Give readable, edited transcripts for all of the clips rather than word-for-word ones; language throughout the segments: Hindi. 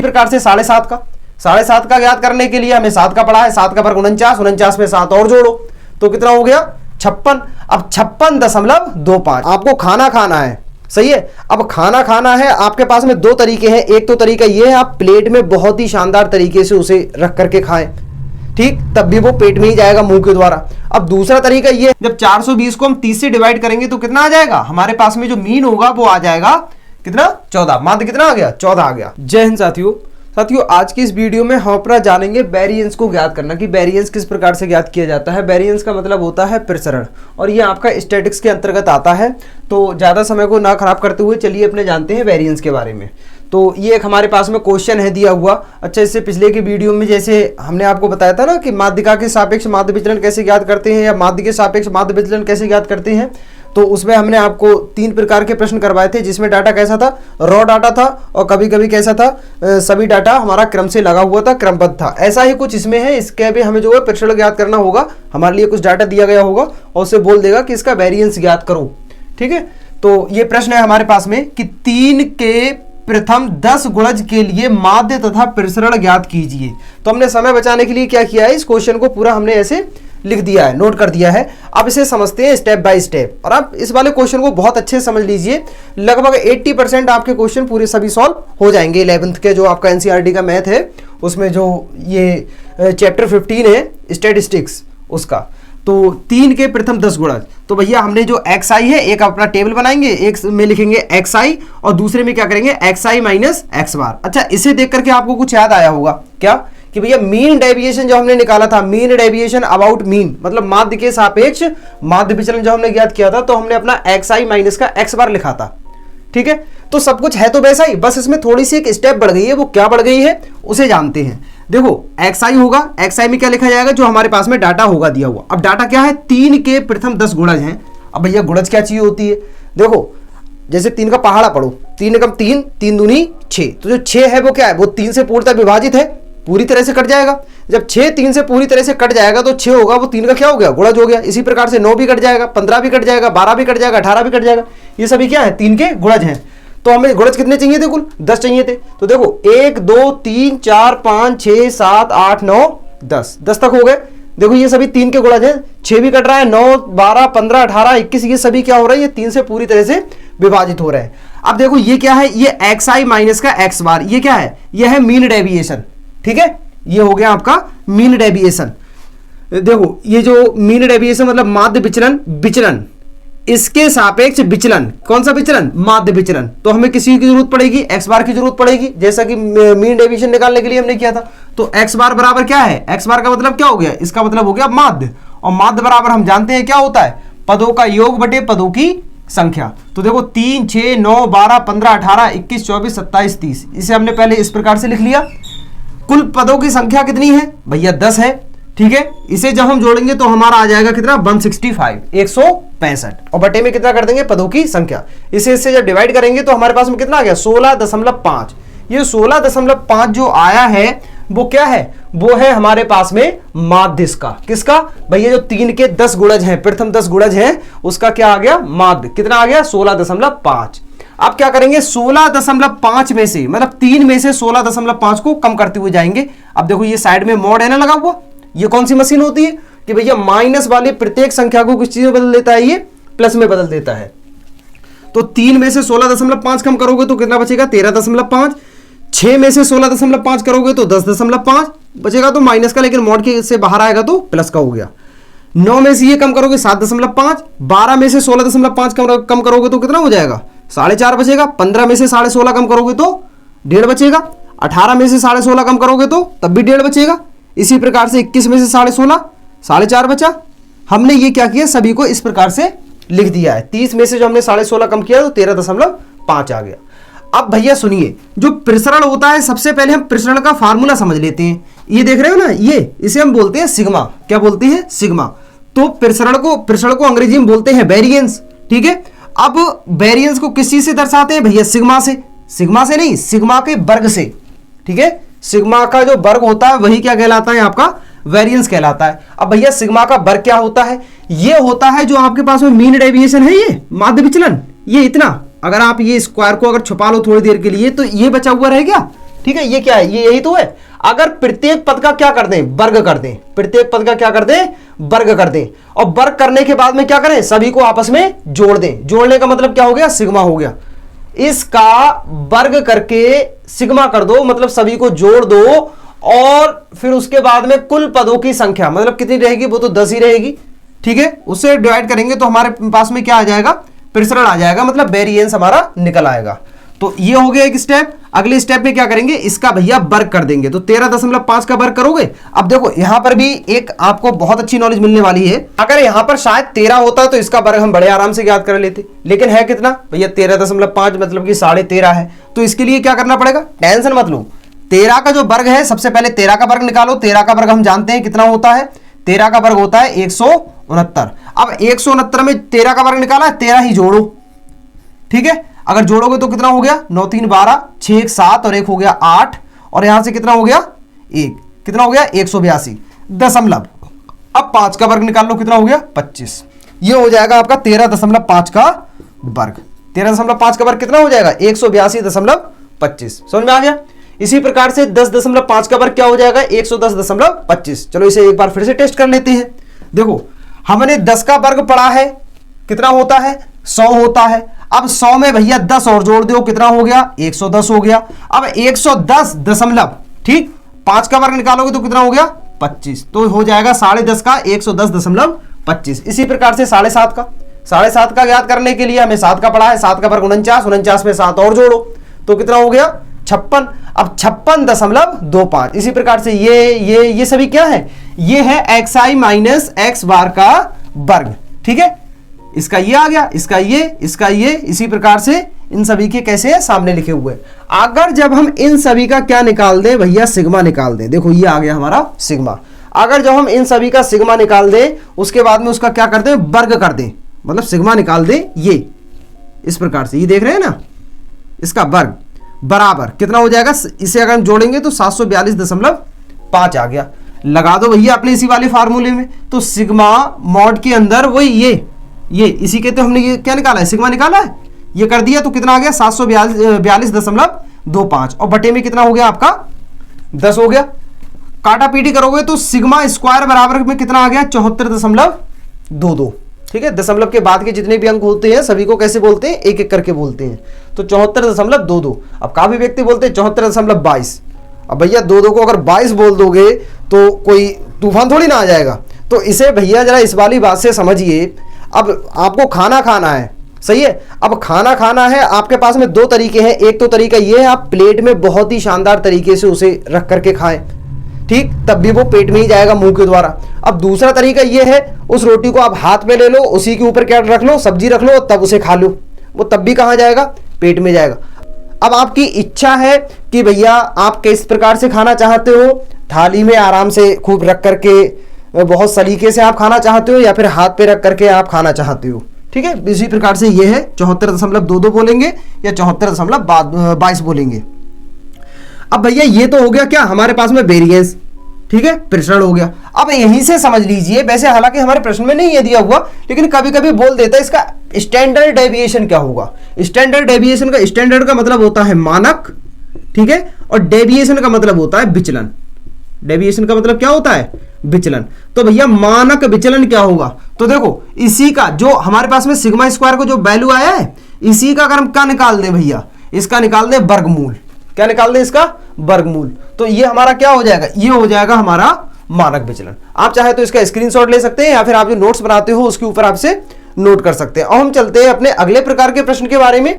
प्रकार से 7.5 का, 7.5 का ज्ञात करने के लिए हमें 7 का पड़ा है, 7 का वर्ग 49, 49 में 7 और जोड़ो तो कितना हो गया 56। अब 56.25 आपको खाना है, सही है। अब खाना है, आपके पास में दो तरीके हैं। एक तो तरीका ये है आप प्लेट में बहुत ही शानदार तरीके से उसे रख करके खाएं, ठीक, तब भी वो पेट में ही जाएगा मुंह के द्वारा। अब दूसरा तरीका ये, जब 420 को हम 30 से डिवाइड करेंगे तो कितना आ जाएगा, हमारे पास में जो मीन होगा वो आ जाएगा कितना 14, माध्य कितना आ गया 14 आ गया। जय हिंद साथियों, आज की इस वीडियो में हम अपना जानेंगे वेरिएंस को ज्ञात करना कि वेरिएंस किस प्रकार से ज्ञात किया जाता है। वेरिएंस का मतलब होता है प्रसरण और ये आपका स्टैटिक्स के अंतर्गत आता है। तो ज़्यादा समय को ना खराब करते हुए चलिए अपने जानते हैं वेरिएंस के बारे में। तो ये एक हमारे पास में क्वेश्चन है दिया हुआ। अच्छा, इससे पिछले की वीडियो में जैसे हमने आपको बताया था ना कि माध्यिका के सापेक्ष माध्य विचलन कैसे ज्ञात करते हैं या माध्य के सापेक्ष माध्य विचलन कैसे ज्ञात करते हैं, तो उसमें हमने आपको 3 प्रकार के प्रश्न करवाए थे, जिसमें डाटा कैसा था, रॉ डाटा था और कभी कभी कैसा था, सभी डाटा हमारा क्रम से लगा हुआ था, क्रमबद्ध था। ऐसा ही कुछ इसमें है। इसके भी हमें जो है प्रसरण ज्ञात करना होगा। हमारे लिए कुछ डाटा दिया गया होगा और उसे बोल देगा कि इसका वेरिएंस ज्ञात करो, ठीक है। तो ये प्रश्न है हमारे पास में कि 3 के प्रथम 10 गुणज के लिए माध्य तथा प्रसरण ज्ञात कीजिए। तो हमने समय बचाने के लिए क्या किया है, इस क्वेश्चन को पूरा हमने ऐसे लिख दिया है, नोट कर दिया है। अब इसे समझते हैं स्टेप बाय स्टेप। और आप इस वाले क्वेश्चन को बहुत अच्छे से समझ लीजिए, लगभग 80% आपके क्वेश्चन पूरे सभी सॉल्व हो जाएंगे। 11th के जो आपका एनसीईआरटी का मैथ है उसमें जो ये चैप्टर 15 है स्टैटिस्टिक्स उसका, तो 3 के प्रथम 10 गुणज। तो भैया हमने जो xi है एक अपना टेबल बनाएंगे, एक में लिखेंगे xi और दूसरे में क्या करेंगे xi माइनस x बार। अच्छा, इसे देख करके आपको कुछ याद आया होगा क्या कि भैया मीन डेविएशन जो हमने निकाला था, मीन डेविएशन अबाउट मीन मतलब माध्य के सापेक्ष माध्य विचलन जो हमने ज्ञात किया था, तो हमने अपना xi माइनस का x बार लिखा था, ठीक है। तो सब कुछ है तो वैसा ही, बस इसमें थोड़ी सी एक स्टेप बढ़ गई है। वो क्या बढ़ गई है उसे जानते हैं। देखो xi होगा, xi में क्या लिखा जाएगा, जो हमारे पास में डाटा होगा दिया हुआ। अब डाटा क्या है, 3 के प्रथम 10 गुणज हैं। अब भैया गुणज क्या चीज होती है, देखो जैसे 3 का पहाड़ा पढ़ो, 3 एकम 3, 3 दूनी 6, तो जो 6 है वो क्या है, वो 3 से पूर्णतः विभाजित है, पूरी तरह से कट जाएगा। जब 6 3 से पूरी तरह से कट जाएगा तो 6 होगा वो 3 का क्या हो गया, गुणज हो गया। इसी प्रकार से 9 भी कट जाएगा, 15 भी कट जाएगा, 12 भी कट जाएगा, 18 भी कट जाएगा। ये सभी क्या है, 3 के गुणज हैं। तो हमें गुणज कितने चाहिए थे, कुल 10 चाहिए थे। तो देखो 1 2 3 4 5 6 7 8 9 10 तक हो गए। देखो ये सभी 3 के गुणज हैं। 6 भी कट रहा है, 9 12 15 18 21, ये सभी क्या हो रहा है, ये 3 से पूरी तरह से विभाजित हो रहे हैं। अब देखो ये क्या है, ये xi माइनस का x बार, ये क्या है, ये है मीन डेविएशन, ठीक है। ये हो गया आपका मीन डेविएशन। देखो ये जो मीन डेविएशन मतलब माध्य विचलन, विचलन इसके सापेक्ष विचलन, कौन सा विचलन, माध्य विचलन। तो हमें किसी की जरूरत पड़ेगी, x बार की जरूरत पड़ेगी, जैसा कि मीन डेविएशन निकालने के लिए हमने किया था। तो x बार बराबर क्या है, x बार का मतलब क्या हो गया, इसका मतलब हो गया माध्य, और माध्य बराबर हम जानते हैं क्या होता है, पदों का योग बटे पदों की संख्या। तो देखो 3 6 9 12 15 18 21 24 27 30, इसे हमने पहले इस प्रकार से लिख लिया। कुल पदों की संख्या कितनी है भैया, 10 है, ठीक है। इसे जब हम जोड़ेंगे तो हमारा आ जाएगा कितना, 165 165, और बटे में कितना कर देंगे, पदों की संख्या। इसे इससे जब डिवाइड करेंगे तो हमारे पास में कितना आ गया, 16.5। ये 16.5 जो आया है वो क्या है, वो है हमारे पास में माध्य का, किसका भैया, जो 3 के 10 गुणज हैं, प्रथम 10 गुणज हैं, उसका क्या आ गया, माध्य। कितना आ गया, 16.5। अब क्या करेंगे, 16.5 में से मतलब 3 में से 16.5 को कम करते हुए जाएंगे। अब देखो ये साइड में मोड है ना लगा हुआ, ये कौन सी मशीन होती है कि भैया माइनस वाले प्रत्येक संख्या को किस चीज में बदल देता है, ये प्लस में बदल देता है। तो 3 में से 16.5 कम करोगे तो कितना बचेगा, 13.5। 6 में से 16.5 करोगे तो 10.5 बचेगा, तो माइनस का, लेकिन मोड के से बाहर आएगा तो प्लस का हो गया। 9 में से ये कम करोगे 7.5। 12 में से 16.5 कम करोगे तो कितना हो जाएगा, 4.5 बचेगा। 15 में से 16.5 कम करोगे तो 1.5 बचेगा। 18 में से 16.5 कम करोगे तो तब भी 1.5 बचेगा। इसी प्रकार से 21 में से 16.5 4.5 बचा। हमने ये क्या किया, सभी को इस प्रकार से लिख दिया है। 30 में से जो हमने 16.5 कम किया तो 13.5 आ गया। अब भैया सुनिए, जो प्रसरण होता है, सबसे पहले हम प्रसरण का फार्मूला समझ लेते हैं। ये देख रहे हो ना, ये इसे हम बोलते हैं सिग्मा। क्या बोलते हैं, सिग्मा। तो प्रसरण को अंग्रेजी में बोलते हैं वेरिएंस, ठीक है। अब वेरिएंस को किस चीज से दर्शाते हैं भैया, सिग्मा से। सिग्मा से नहीं, सिग्मा के वर्ग से, ठीक है। सिग्मा का जो वर्ग होता है वही क्या कहलाता है, आपका वेरिएंस कहलाता है। अब भैया सिग्मा का वर्ग क्या होता है, ये होता है जो आपके पास में मीन डेविएशन है, ये माध्य विचलन, ये इतना। अगर आप ये स्क्वायर को अगर छुपा लो थोड़ी देर के लिए तो ये बचा हुआ रह गया, ठीक है, ये क्या है, ये यही तो है। अगर प्रत्येक पद का क्या कर दें, वर्ग कर दें, प्रत्येक पद का क्या कर दें, वर्ग कर दें, और वर्ग करने के बाद में क्या करें, सभी को आपस में जोड़ दें। जोड़ने का मतलब क्या हो गया, सिग्मा हो गया। इसका वर्ग करके सिग्मा कर दो, मतलब सभी को जोड़ दो, और फिर उसके बाद में कुल पदों की संख्या मतलब कितनी रहेगी, वो तो 10 ही रहेगी। ठीक है, उससे डिवाइड करेंगे तो हमारे पास में क्या आ जाएगा, प्रसरण आ जाएगा, मतलब वेरिएंस हमारा निकल आएगा। तो ये हो गया एक स्टेप। अगले स्टेप में क्या करेंगे, इसका भैया वर्ग कर देंगे, तो 13.5 का वर्ग करोगे। अब देखो यहां पर भी एक आपको बहुत अच्छी नॉलेज मिलने वाली है। अगर यहां पर शायद 13 होता तो इसका वर्ग हम बड़े आराम से याद कर लेते, लेकिन है कितना भैया 13.5, मतलब कि 13.5 है। तो इसके लिए क्या करना पड़ेगा, टेंशन मत लो, 13 का जो वर्ग है, सबसे पहले 13 का वर्ग निकालो। 13 का वर्ग हम जानते हैं कितना होता है, 13 का वर्ग होता है 169। अब 169 में 13 का वर्ग निकाला, 13 ही जोड़ो। ठीक है, अगर जोड़ोगे तो कितना हो गया, 9 3 12, 6 1 7 और 1 हो गया 8, और यहां से कितना हो गया 1, कितना हो गया 182 दशमलव। अब 5 का वर्ग निकाल लो, कितना हो गया 25। ये हो जाएगा आपका 13.5 का वर्ग। 13.5 का वर्ग कितना हो जाएगा 182.25। समझ में आ गया। इसी प्रकार से 10.5 का वर्ग क्या हो जाएगा 110.25। चलो इसे एक बार फिर से टेस्ट कर लेते हैं। देखो हमने 10 का वर्ग पढ़ा है, कितना होता है 100 होता है। अब 100 में भैया 10 और जोड़ दो, कितना हो गया 110 हो गया। अब 110 दशमलव, ठीक, 5 का वर्ग निकालोगे तो कितना हो गया 25, तो हो जाएगा 10.5 का 110.25। इसी प्रकार से 7.5 का ज्ञात करने के लिए हमें 7 का पढ़ा है, 7 का वर्ग 49 में 7 और जोड़ो तो कितना हो गया 56। अब 56.25। इसी प्रकार से ये सभी क्या है, ये है xi माइनस x बार का वर्ग। ठीक है, इसका ये आ गया, इसका ये, इसी प्रकार से इन सभी के कैसे है सामने लिखे हुए। अगर जब हम इन सभी का क्या निकाल दें भैया, सिग्मा निकाल दें, देखो ये आ गया हमारा सिग्मा। अगर जब हम इन सभी का सिग्मा निकाल दें, उसके बाद में उसका क्या कर दें, वर्ग कर दें, मतलब सिग्मा निकाल दें, ये इस प्रकार से, ये देख रहे हैं ना, इसका वर्ग बराबर कितना हो जाएगा, इसे अगर हम जोड़ेंगे तो 742.5 आ गया। लगा दो भैया अपने इसी वाले फार्मूले में, तो सिग्मा मॉड के अंदर वही ये इसी के, तो हमने ये क्या निकाला है, सिग्मा निकाला है, ये कर दिया तो कितना आ गया 742.25, और बटे में कितना हो गया आपका 10 हो गया। काटा पीटी करोगे तो सिग्मा स्क्वायर बराबर में कितना आ गया 74.22। ठीक है, दशमलव के बाद के जितने भी अंक होते हैं सभी को कैसे बोलते हैं, एक एक करके बोलते हैं, तो 74.22। अब काफी व्यक्ति बोलते हैं 74.22। अब भैया 2 को अगर 22 बोल दोगे तो कोई तूफान थोड़ी ना आ जाएगा। तो इसे भैया जरा इस वाली बात से समझिए। अब आपको खाना खाना है, सही है, अब खाना खाना है, आपके पास में 2 तरीके हैं। एक तो तरीका ये है आप प्लेट में बहुत ही शानदार तरीके से उसे रख करके खाएं, ठीक, तब भी वो पेट में ही जाएगा मुंह के द्वारा। अब दूसरा तरीका ये है उस रोटी को आप हाथ में ले लो, उसी के ऊपर क्या रख लो, सब्जी रख लो, तब उसे खा लो, वो तब भी कहाँ जाएगा, पेट में जाएगा। अब आपकी इच्छा है कि भैया आप किस प्रकार से खाना चाहते हो, थाली में आराम से खूब रख करके बहुत सलीके से आप खाना चाहते हो, या फिर हाथ पे रख करके आप खाना चाहते हो। ठीक है, इसी प्रकार से ये है 74.22 बोलेंगे या 74.22 बोलेंगे। अब भैया ये तो हो गया क्या हमारे पास में वेरिएंस, ठीक है, प्रसरण हो गया। अब यहीं से समझ लीजिए, वैसे हालांकि हमारे प्रश्न में नहीं ये दिया हुआ, लेकिन कभी कभी बोल देता है इसका स्टैंडर्ड डेविएशन क्या होगा। स्टैंडर्ड डेविएशन का, स्टैंडर्ड का मतलब होता है मानक, ठीक है, और डेविएशन का मतलब होता है विचलन। डेविएशन का मतलब क्या होता है, विचलन। तो भैया मानक विचलन क्या होगा, तो देखो इसी का जो हमारे पास में सिग्मा स्क्वायर को जो वैल्यू आया है, इसी का अगर हम क्या निकाल दें भैया, इसका निकाल दें वर्गमूल। क्या निकाल दें, इसका वर्गमूल, तो ये हमारा क्या हो जाएगा, ये हो जाएगा हमारा मानक विचलन। आप चाहे तो इसका स्क्रीनशॉट ले सकते हैं, या फिर आप जो नोट्स बनाते हो उसके ऊपर आपसे नोट कर सकते हैं। और हम चलते हैं अपने अगले प्रकार के प्रश्न के बारे में।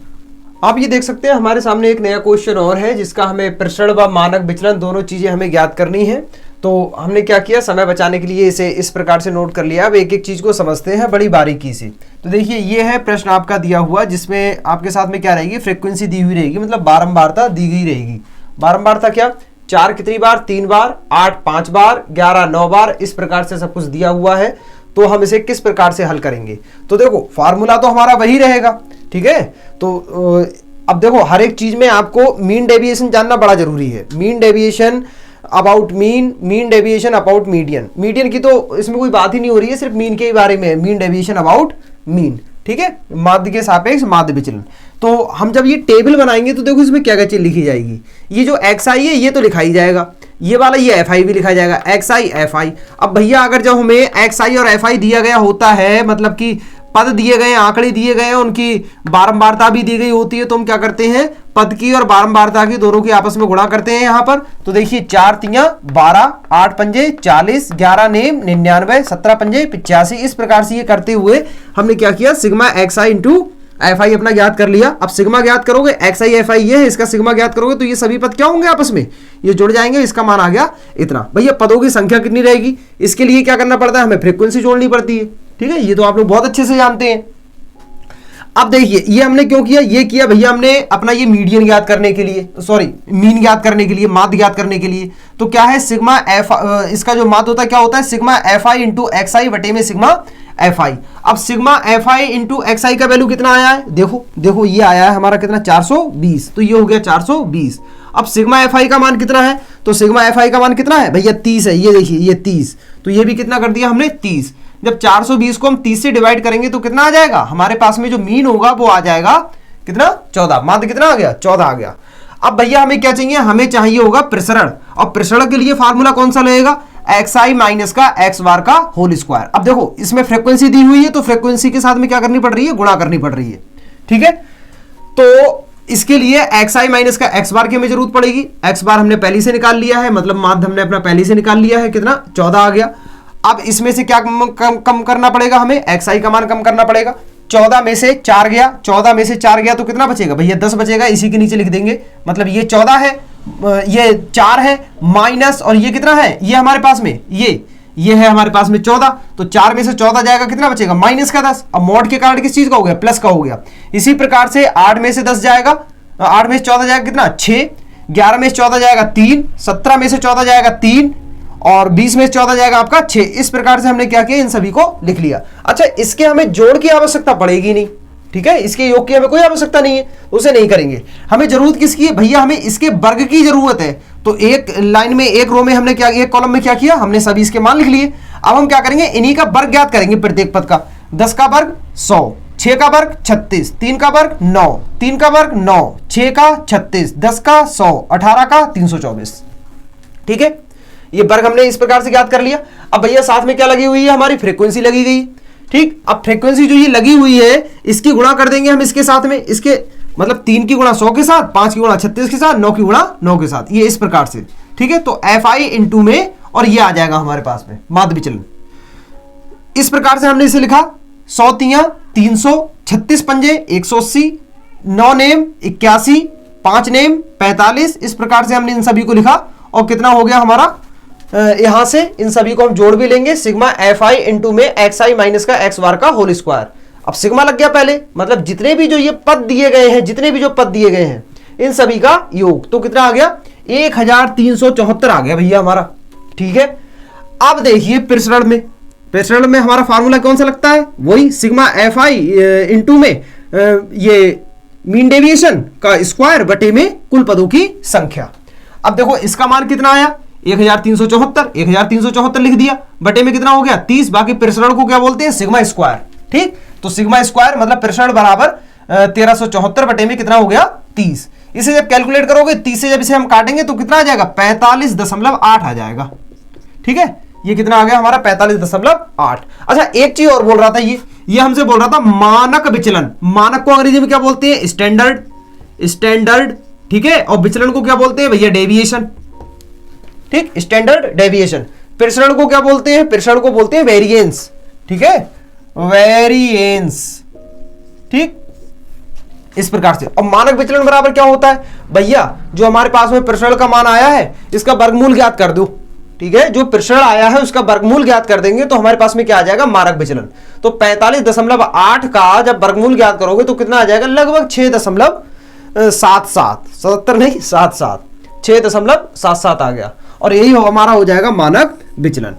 आप ये देख सकते हैं हमारे सामने एक नया क्वेश्चन और है, जिसका हमें प्रसरण व मानक विचलन दोनों चीजें हमें ज्ञात करनी है। तो हमने क्या किया, समय बचाने के लिए इसे इस प्रकार से नोट कर लिया। अब एक एक चीज को समझते हैं बड़ी बारीकी से। तो देखिए ये है प्रश्न आपका दिया हुआ, जिसमें आपके साथ में क्या रहेगी, फ्रीक्वेंसी दी हुई रहेगी, मतलब बारंबारता दी गई रहेगी। बारंबारता क्या, 4 कितनी बार, 3 बार, 8 5 बार, 11 9 बार, इस प्रकार से सब कुछ दिया हुआ है। तो हम इसे किस प्रकार से हल करेंगे, तो देखो फार्मूला तो हमारा वही रहेगा, ठीक है। तो अब देखो हर एक चीज में आपको मीन डेविएशन जानना बड़ा जरूरी है। Mean deviation about mean, mean deviation about median. Median की तो इसमें कोई बात ही नहीं हो रही है, सिर्फ मीन के बारे में है, मीन डेविएशन अबाउट मीन, ठीक है, माध्य के सापेक्ष माध्य विचलन। तो हम जब ये टेबल बनाएंगे तो देखो इसमें क्या क्या चीज लिखी जाएगी। ये जो xi है ये तो लिखा ही जाएगा, ये वाला ये fi भी लिखा जाएगा, xi fi। अब भैया अगर जब हमें xi और fi दिया गया होता है, मतलब कि पद दिए गए, आंकड़े दिए गए, उनकी बारंबारता भी दी गई होती है, तो हम क्या करते हैं, पद की और बारंबारता की दोनों की आपस में गुणा करते हैं यहाँ पर। तो देखिए 4 तियां 12, 8 पंजे 40, 11 नेम 99, 17 पंजे 85। इस प्रकार से ये करते हुए हमने क्या किया, सिग्मा xi इंटू fi अपना ज्ञात कर लिया। अब सिग्मा ज्ञात करोगे, xi fi ये है, इसका सिग्मा ज्ञात करोगे तो ये सभी पद क्या होंगे, आपस में ये जुड़ जाएंगे, इसका मान आ गया इतना। भैया पदों की संख्या कितनी रहेगी, इसके लिए क्या करना पड़ता है, हमें फ्रीक्वेंसी जोड़नी पड़ती है, ठीक है, ये तो आप लोग बहुत अच्छे से जानते हैं। अब देखिए ये हमने क्यों किया, ये किया भैया हमने अपना ये मीडियन ज्ञात करने के लिए, सॉरी मीन ज्ञात करने के लिए, माध्य ज्ञात करने के लिए। तो क्या है, सिग्मा एफ, इसका जो माध्य होता है क्या होता है, सिग्मा fi इंटू xi बटे में सिग्मा fi। अब सिग्मा fi इंटू xi का वैल्यू कितना आया है, देखो देखो ये आया है हमारा कितना, 420। तो ये हो गया 420। अब सिग्मा fi का मान कितना है, तो सिग्मा fi का मान कितना है भैया, 30 है, ये देखिए ये 30। तो ये भी कितना कर दिया हमने, 30। जब 420 को हम 30 से डिवाइड करेंगे तो कितना आ जाएगा, हमारे पास में जो मीन होगा वो आ जाएगा कितना, 14। माध्य कितना आ गया, 14 आ गया। अब भैया हमें क्या चाहिए, हमें चाहिए होगा प्रसरण, और प्रसरण के लिए फार्मूला कौन सा लगेगा, xi माइनस का x बार का होल स्क्वायर। अब देखो इसमें फ्रीक्वेंसी दी हुई है, तो फ्रीक्वेंसी के साथ में क्या करनी पड़ रही है, गुणा करनी पड़ रही है, ठीक है। तो इसके लिए xi माइनस का x बार की हमें जरूरत पड़ेगी। x बार हमने पहले से निकाल लिया है, मतलब माध्य हमने अपना पहले से निकाल लिया है, कितना, 14 आ गया। अब इसमें से क्या कम करना पड़ेगा, हमें xi का मान कम करना पड़ेगा। 14 में से 4 गया, 14 में से 4 गया तो कितना बचेगा भैया, 10 बचेगा। इसी के नीचे लिख देंगे, मतलब ये 14 है, ये 4 है, माइनस, और ये कितना है, ये हमारे पास में ये है हमारे पास में 14। तो 4 में से 14 जाएगा, कितना बचेगा, माइनस का 10। अब मॉड के कारण किस चीज का हो गया, प्लस का हो गया। इसी प्रकार से 8 में से 10 जाएगा, 8 में से 14 जाएगा कितना, 6, 11 में से 14 जाएगा 3, 17 में से 14 जाएगा 3, और 20 में से 14 जाएगा आपका 6। इस प्रकार से हमने क्या किया, इन सभी को लिख लिया। अच्छा, इसके हमें जोड़ की आवश्यकता पड़ेगी नहीं, ठीक है, इसके योग की हमें कोई आवश्यकता नहीं है, उसे नहीं करेंगे। हमें जरूरत किसकी है भैया, हमें इसके वर्ग की जरूरत है। तो एक लाइन में, एक रो में हमने क्या, एक कॉलम में क्या किया, हमने सभी इसके मान लिख लिए। अब हम क्या करेंगे, इन्हीं का वर्ग ज्ञात करेंगे प्रत्येक पद का। 10 का वर्ग 100, 6 का वर्ग 36, 3 का वर्ग 9, 3 का वर्ग 9, 6 का 36, 10 का 100, 18 का 324, ठीक है। ये वर्ग हमने इस प्रकार से ज्ञात कर लिया। अब भैया साथ में क्या लगी हुई है, हमारी फ्रीक्वेंसी लगी गई, ठीक। अब फ्रीक्वेंसी जो ये लगी हुई है, इसकी गुणा कर देंगे हम इसके साथ में, इसके मतलब 3 की गुणा 100 के साथ, 5 की गुणा 36 के साथ, 9 की गुणा 9 के साथ, ये इस प्रकार से, ठीक है। तो fi इंटू में, और ये आ जाएगा हमारे पास में माध्य विचलन। इस प्रकार से हमने इसे लिखा, 100 तियां 300, 36 पंजे 180, 9 नेम 81, 5 नेम 45। इस प्रकार से हमने इन सभी को लिखा, और कितना हो गया हमारा, यहां से इन सभी को हम जोड़ भी लेंगे, सिग्मा fi इंटू में xi माइनस का x बार का होल स्क्वायर। अब सिग्मा लग गया पहले, मतलब जितने भी जो ये पद दिए गए हैं, जितने भी जो पद दिए गए हैं, इन सभी का योग, तो कितना आ गया, 1374 आ गया भैया हमारा, ठीक है। अब देखिए प्रसरण में, प्रसरण में हमारा फार्मूला कौन सा लगता है, वही सिग्मा fi इंटू में ये मीन डेविएशन का स्क्वायर बटे में कुल पदों की संख्या। अब देखो इसका मान कितना आया, 1374 लिख दिया, बटे में कितना हो गया 30। बाकी प्रसरण को क्या बोलते हैं, सिग्मा स्क्वायर, ठीक। तो सिग्मा स्क्वायर मतलब प्रसरण बराबर 1374 बटे में कितना हो गया 30। इसे जब कैलकुलेट करोगे 30 से जब इसे हम काटेंगे तो कितना आ जाएगा, 45.8 आ जाएगा, ठीक है। ये कितना आ गया हमारा, 45.8। अच्छा एक चीज और बोल रहा था, ये हमसे बोल रहा था मानक विचलन। मानक को अंग्रेजी में क्या बोलते हैं, स्टैंडर्ड, ठीक है। और विचलन को क्या बोलते हैं भैया, डेविएशन, ठीक, स्टैंडर्ड डेविएशन। प्रसरण को क्या बोलते हैं, प्रसरण को बोलते हैं वेरिएंस, ठीक है, वेरिएंस, ठीक। इस प्रकार से। अब मानक विचलन बराबर क्या होता है भैया, जो हमारे पास में प्रसरण का मान आया है इसका वर्गमूल ज्ञात कर दो, ठीक है। जो प्रसरण आया है उसका वर्गमूल ज्ञात कर देंगे तो हमारे पास में क्या आ जाएगा, मानक विचलन। तो 45.8 का जब वर्गमूल ज्ञात करोगे तो कितना आ जाएगा, लगभग 6.77, 77 नहीं 77, 6.77 आ गया। और यही हमारा हो जाएगा मानक विचलन।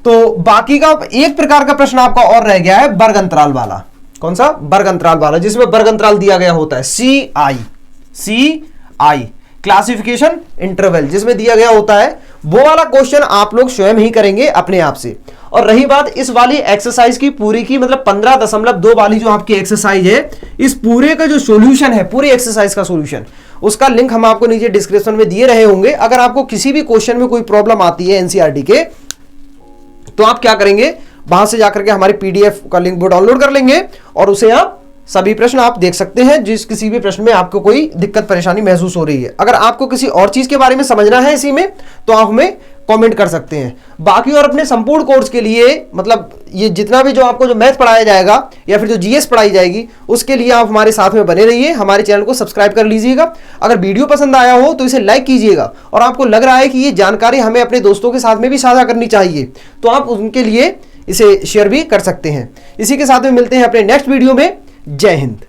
तो बाकी का एक प्रकार का प्रश्न आपका और रह गया है वर्ग अंतराल वाला। कौन सा, वर्ग अंतराल वाला, जिसमें वर्ग अंतराल दिया गया होता है CI क्लासिफिकेशन इंटरवल, जिसमें दिया गया होता है वो वाला क्वेश्चन आप लोग स्वयं ही करेंगे अपने आप से। और रही बात इस वाली एक्सरसाइज की पूरी की, मतलब 15.2 वाली जो आपकी एक्सरसाइज है, इस पूरे का जो सॉल्यूशन है, पूरी एक्सरसाइज का सॉल्यूशन, उसका लिंक हम आपको नीचे डिस्क्रिप्शन में दिए रहे होंगे। अगर आपको किसी भी क्वेश्चन में कोई प्रॉब्लम आती है एनसीईआरटी के, तो आप क्या करेंगे, वहां से जाकर के हमारे पीडीएफ का लिंक वो डाउनलोड कर लेंगे और उसे आप सभी प्रश्न आप देख सकते हैं। जिस किसी भी प्रश्न में आपको कोई दिक्कत परेशानी महसूस हो रही है, अगर आपको किसी और चीज के बारे में समझना है इसी में, तो आप हमें कमेंट कर सकते हैं। बाकी और अपने संपूर्ण कोर्स के लिए, मतलब ये जितना भी जो आपको जो मैथ पढ़ाया जाएगा या फिर जो जीएस पढ़ाई जाएगी, उसके लिए आप हमारे साथ में बने रहिए। हमारे चैनल को सब्सक्राइब कर लीजिएगा। अगर वीडियो पसंद आया हो तो इसे लाइक कीजिएगा, और आपको लग रहा है कि ये जानकारी हमें अपने दोस्तों के साथ में भी साझा करनी चाहिए, तो आप उनके लिए इसे शेयर भी कर सकते हैं। इसी के साथ में मिलते हैं अपने नेक्स्ट वीडियो में। जय हिंद।